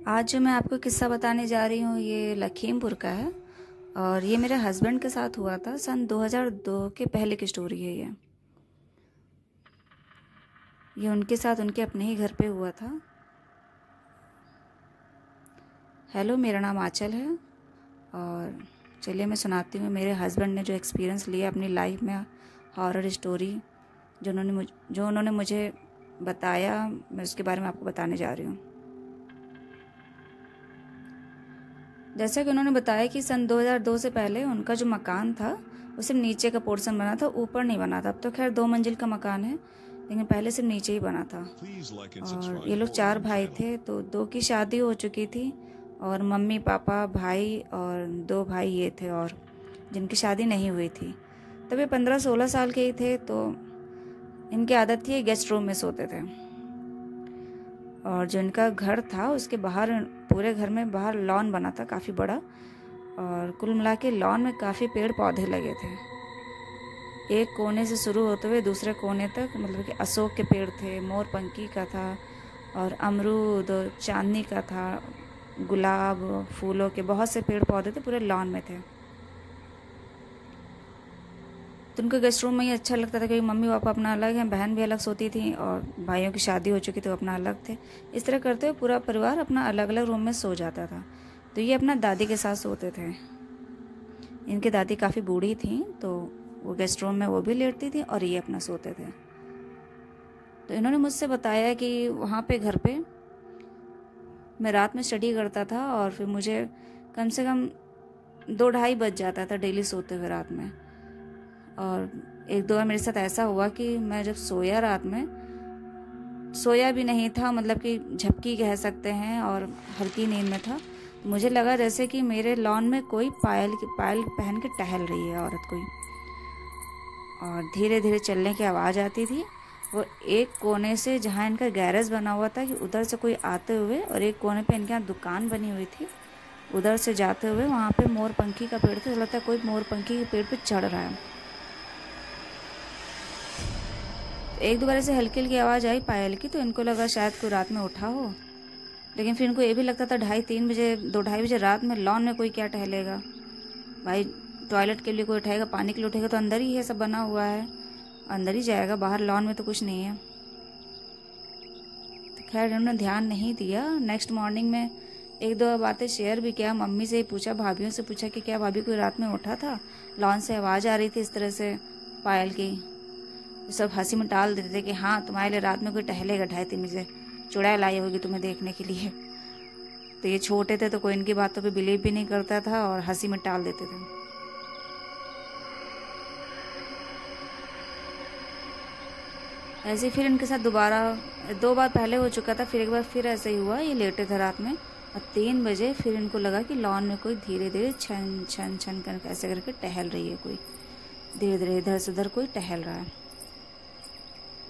आज जो मैं आपको किस्सा बताने जा रही हूँ ये लखीमपुर का है और ये मेरे हस्बैंड के साथ हुआ था। सन 2002 के पहले की स्टोरी है ये उनके साथ उनके अपने ही घर पे हुआ था। हेलो, मेरा नाम आंचल है और चलिए मैं सुनाती हूँ मेरे हस्बैंड ने जो एक्सपीरियंस लिया अपनी लाइफ में, हॉरर स्टोरी जो उन्होंने मुझे बताया, मैं उसके बारे में आपको बताने जा रही हूँ। जैसा कि उन्होंने बताया कि सन 2002 से पहले उनका जो मकान था वो सिर्फ नीचे का पोर्शन बना था, ऊपर नहीं बना था। अब तो खैर 2 मंजिल का मकान है, लेकिन पहले सिर्फ नीचे ही बना था। और ये लोग 4 भाई थे, तो 2 की शादी हो चुकी थी और मम्मी पापा भाई और 2 भाई ये थे और जिनकी शादी नहीं हुई थी। तब ये 15-16 साल के ही थे, तो इनकी आदत थी गेस्ट रूम में सोते थे। और जो इनका घर था उसके बाहर, पूरे घर में बाहर लॉन बना था काफ़ी बड़ा, और कुल मिला के लॉन में काफ़ी पेड़ पौधे लगे थे। एक कोने से शुरू होते हुए दूसरे कोने तक, मतलब कि अशोक के पेड़ थे, मोरपंखी का था और अमरूद, चांदनी का था, गुलाब, फूलों के बहुत से पेड़ पौधे थे, पूरे लॉन में थे। तो उनको गेस्ट रूम में ही अच्छा लगता था क्योंकि मम्मी पापा अपना अलग हैं, बहन भी अलग सोती थी और भाइयों की शादी हो चुकी थी तो अपना अलग थे। इस तरह करते हुए पूरा परिवार अपना अलग अलग रूम में सो जाता था। तो ये अपना दादी के साथ सोते थे। इनकी दादी काफ़ी बूढ़ी थी, तो वो गेस्ट रूम में वो भी लेटती थी और ये अपना सोते थे। तो इन्होंने मुझसे बताया कि वहाँ पे घर पे मैं रात में स्टडी करता था और फिर मुझे कम से कम 2-2:30 बज जाता था डेली सोते हुए रात में। और एक दो बार मेरे साथ ऐसा हुआ कि मैं जब सोया, रात में सोया भी नहीं था, मतलब कि झपकी कह सकते हैं, और हल्की नींद में था। मुझे लगा जैसे कि मेरे लॉन में कोई पायल पहन के टहल रही है औरत कोई, और धीरे धीरे चलने की आवाज़ आती थी। वो एक कोने से, जहाँ इनका गैरेज बना हुआ था, कि उधर से कोई आते हुए, और एक कोने पे इनके यहाँ दुकान बनी हुई थी, उधर से जाते हुए वहाँ पे मोरपंखी का पेड़ था। लगता है कोई मोरपंखी के पेड़ पे चढ़ रहा है। एक दो बार ऐसे हल्की हल्की आवाज़ आई पायल की, तो इनको लगा शायद कोई रात में उठा हो। लेकिन फिर इनको ये भी लगता था 2:30-3 बजे, 2-2:30 बजे रात में लॉन में कोई क्या टहलेगा भाई। टॉयलेट के लिए कोई उठाएगा, पानी के लिए उठेगा तो अंदर ही है, सब बना हुआ है, अंदर ही जाएगा, बाहर लॉन में तो कुछ नहीं है। तो खैर इन्होंने ध्यान नहीं दिया। नेक्स्ट मॉर्निंग में एक दो बातें शेयर भी किया, मम्मी से ही पूछा, भाभीियों से पूछा कि क्या भाभी कोई रात में उठा था, लॉन से आवाज़ आ रही थी इस तरह से पायल की। सब हंसी में टाल देते थे कि हाँ, तुम्हारे लिए रात में कोई टहलेगा 2:30-3 बजे, चुड़ैल लाई होगी तुम्हें देखने के लिए। तो ये छोटे थे तो कोई इनकी बातों पे बिलीव भी नहीं करता था और हंसी में टाल देते थे। ऐसे फिर इनके साथ दोबारा 2 बार पहले हो चुका था, फिर एक बार फिर ऐसे ही हुआ। ये लेटे थे रात में और 3 बजे फिर इनको लगा कि लॉन में कोई धीरे धीरे छन छन छन करके ऐसे करके टहल रही है, कोई धीरे धीरे इधर से उधर कोई टहल रहा है।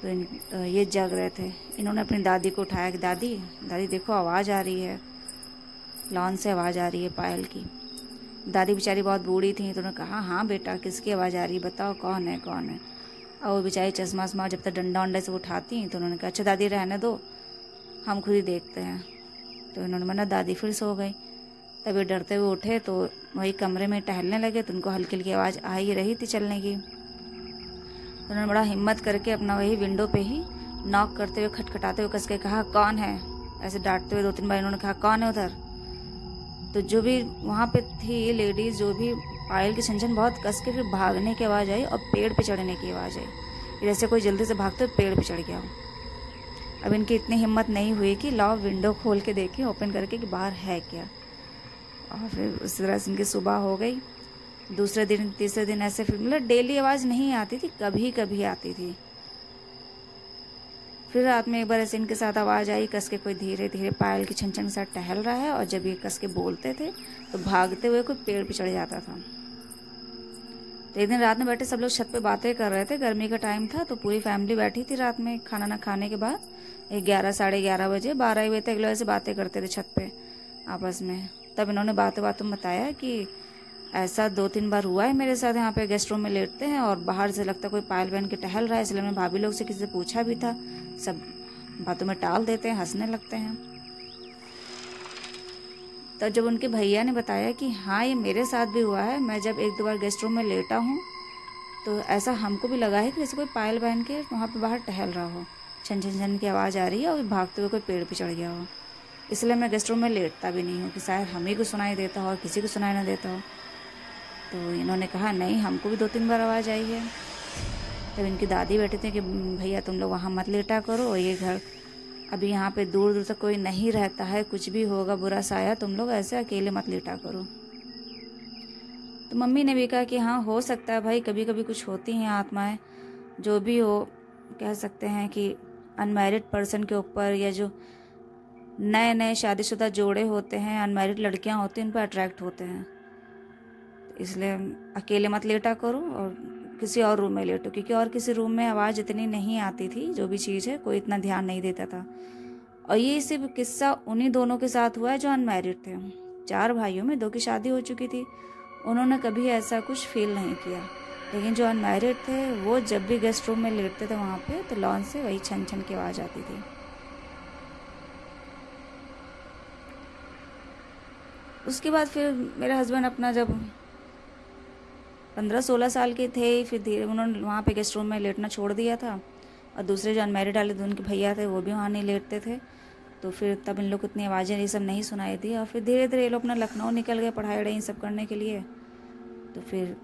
तो ये जग रहे थे। इन्होंने अपनी दादी को उठाया कि दादी दादी देखो आवाज़ आ रही है, लॉन से आवाज़ आ रही है पायल की। दादी बेचारी बहुत बूढ़ी थी, तो उन्होंने कहा हाँ बेटा, किसकी आवाज़ आ रही है, बताओ कौन है कौन है। और वो बेचारी चश्मा वश्मा जब तक डंडा वंडा से उठाती, तो उन्होंने कहा अच्छा दादी रहने दो, हम खुद ही देखते हैं। तो इन्होंने मना, दादी फिर सो गई। तभी डरते हुए उठे तो वही कमरे में टहलने लगे, तो उनको हल्की हल्की आवाज़ आ ही रही थी चलने की। तो उन्होंने बड़ा हिम्मत करके अपना वही विंडो पे ही नॉक करते हुए, खटखटाते हुए कस के कहा कौन है, ऐसे डांटते हुए 2-3 बार इन्होंने कहा कौन है उधर। तो जो भी वहाँ पे थी लेडीज़, जो भी पायल की छन बहुत कस के फिर भागने की आवाज़ आई और पेड़ पे चढ़ने की आवाज़ आई, जैसे कोई जल्दी से भागते हुए पेड़ पे चढ़ गया। अब इनकी इतनी हिम्मत नहीं हुई कि लाओ विंडो खोल के देखें, ओपन करके कि बाहर है क्या। और फिर उस तरह से इनकी सुबह हो गई। दूसरे दिन, तीसरे दिन ऐसे फिर, मतलब डेली आवाज़ नहीं आती थी, कभी कभी आती थी। फिर रात में एक बार ऐसे इनके साथ आवाज़ आई, कस के कोई धीरे धीरे पायल की छन के साथ टहल रहा है, और जब ये कस के बोलते थे तो भागते हुए कोई पेड़ पे चढ़ जाता था। तो एक दिन रात में बैठे सब लोग छत पे बातें कर रहे थे, गर्मी का टाइम था, तो पूरी फैमिली बैठी थी रात में खाना ना खाने के बाद 11-11:30 बजे, 12 बजे तक लोग ऐसे बातें करते थे छत पे आपस में। तब इन्होंने बातों बातों में बताया कि ऐसा 2-3 बार हुआ है मेरे साथ, यहाँ पे गेस्ट रूम में लेटते हैं और बाहर से लगता है कोई पायल बहन के टहल रहा है। इसलिए मैंने भाभी लोग से किसी से पूछा भी था, सब बातों में टाल देते हैं, हंसने लगते हैं। तो जब उनके भैया ने बताया कि हाँ ये मेरे साथ भी हुआ है, मैं जब 1-2 बार गेस्ट रूम में लेटा हूँ तो ऐसा हमको भी लगा है कि जैसे कोई पायल पहन के वहाँ पे बाहर टहल रहा हो, छन छन छन की आवाज़ आ रही है और भागते हुए कोई पेड़ पे चढ़ गया हो। इसलिए मैं गेस्ट रूम में लेटता भी नहीं हूँ कि शायद हमें को सुनाई देता हो और किसी को सुनाई ना देता हो। तो इन्होंने कहा नहीं, हमको भी 2-3 बार आवाज़ आई है। तब इनकी दादी बैठे थे कि भैया तुम लोग वहाँ मत लेटा करो, ये घर अभी यहाँ पे दूर दूर तक कोई नहीं रहता है, कुछ भी होगा बुरा साया, तुम लोग ऐसे अकेले मत लेटा करो। तो मम्मी ने भी कहा कि हाँ हो सकता है भाई, कभी कभी कुछ होती हैं आत्माएं, जो भी हो। कह सकते हैं कि अनमैरिड पर्सन के ऊपर या जो नए नए शादीशुदा जोड़े होते हैं, अनमैरिड लड़कियां होती हैं, उन पर अट्रैक्ट होते हैं। इसलिए अकेले मत लेटा करो और किसी और रूम में लेटो, क्योंकि और किसी रूम में आवाज़ इतनी नहीं आती थी, जो भी चीज़ है कोई इतना ध्यान नहीं देता था। और ये सिर्फ किस्सा उन्हीं दोनों के साथ हुआ है जो अनमैरिड थे। 4 भाइयों में 2 की शादी हो चुकी थी, उन्होंने कभी ऐसा कुछ फील नहीं किया। लेकिन जो अनमैरिड थे वो जब भी गेस्ट रूम में लेटते थे वहाँ पे, तो लॉन से वही छन छन की आवाज़ आती थी। उसके बाद फिर मेरे हस्बैंड अपना जब 15-16 साल के थे, फिर धीरे उन्होंने वहाँ पे गेस्ट रूम में लेटना छोड़ दिया था। और दूसरे जो अनमैरिड वाले उनके भैया थे वो भी वहाँ नहीं लेटते थे। तो फिर तब इन लोग को इतनी आवाज़ें ये सब नहीं सुनाई दी। और फिर धीरे धीरे ये लोग अपना लखनऊ निकल गए पढ़ाई वढ़ाई सब करने के लिए। तो फिर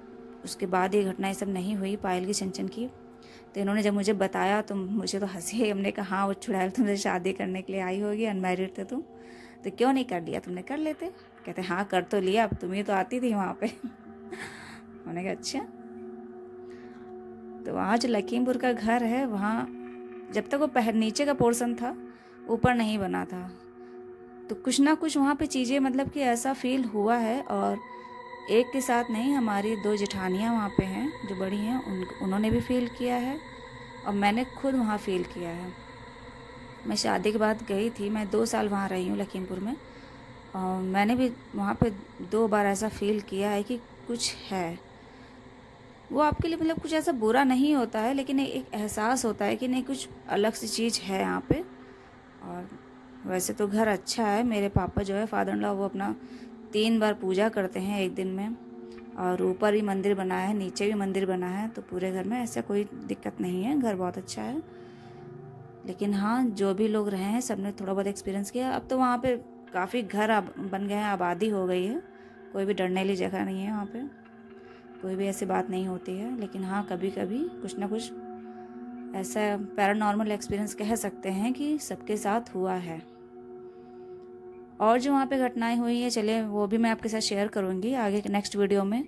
उसके बाद ये घटना ये सब नहीं हुई पायल की छन की। तो इन्होंने जब मुझे बताया तो मुझे तो हंसी है। हमने कहा हाँ वो चुड़ैल तुमसे शादी करने के लिए आई होगी, अनमैरिड थे तुम, तो क्यों नहीं कर लिया तुमने? कर लेते। कहते हाँ कर तो लिया, अब तुम्हें तो आती थी वहाँ पे। मैंने कहा अच्छा। तो वहाँ जो लखीमपुर का घर है, वहाँ जब तक वो नीचे का पोर्शन था, ऊपर नहीं बना था, तो कुछ ना कुछ वहाँ पे चीज़ें मतलब कि ऐसा फील हुआ है। और एक के साथ नहीं, हमारी 2 जेठानियाँ वहाँ पे हैं जो बड़ी हैं, उन्होंने भी फील किया है और मैंने खुद वहाँ फील किया है। मैं शादी के बाद गई थी, मैं 2 साल वहाँ रही हूँ लखीमपुर में, और मैंने भी वहाँ पे 2 बार ऐसा फील किया है कि कुछ है। वो आपके लिए मतलब कुछ ऐसा बुरा नहीं होता है, लेकिन एक एहसास होता है कि नहीं कुछ अलग सी चीज़ है यहाँ पे। और वैसे तो घर अच्छा है। मेरे पापा जो है फादर इन लॉ, वो अपना 3 बार पूजा करते हैं एक दिन में, और ऊपर भी मंदिर बना है, नीचे भी मंदिर बना है, तो पूरे घर में ऐसा कोई दिक्कत नहीं है, घर बहुत अच्छा है। लेकिन हाँ, जो भी लोग रहे हैं सबने थोड़ा बहुत एक्सपीरियंस किया। अब तो वहाँ पे काफ़ी घर बन गए हैं, आबादी हो गई है, कोई भी डरने वाली जगह नहीं है वहाँ पे, कोई भी ऐसी बात नहीं होती है। लेकिन हाँ, कभी कभी कुछ ना कुछ ऐसा पैरानॉर्मल एक्सपीरियंस कह सकते हैं कि सबके साथ हुआ है। और जो वहाँ पे घटनाएं हुई हैं, चलिए वो भी मैं आपके साथ शेयर करूँगी आगे के नेक्स्ट वीडियो में।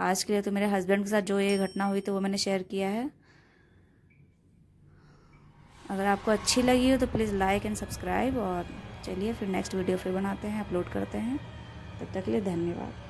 आज के लिए तो मेरे हस्बैंड के साथ जो ये घटना हुई तो वो मैंने शेयर किया है। अगर आपको अच्छी लगी हो तो प्लीज़ लाइक एंड सब्सक्राइब। और चलिए फिर नेक्स्ट वीडियो फिर बनाते हैं, अपलोड करते हैं। तब तक के लिए धन्यवाद।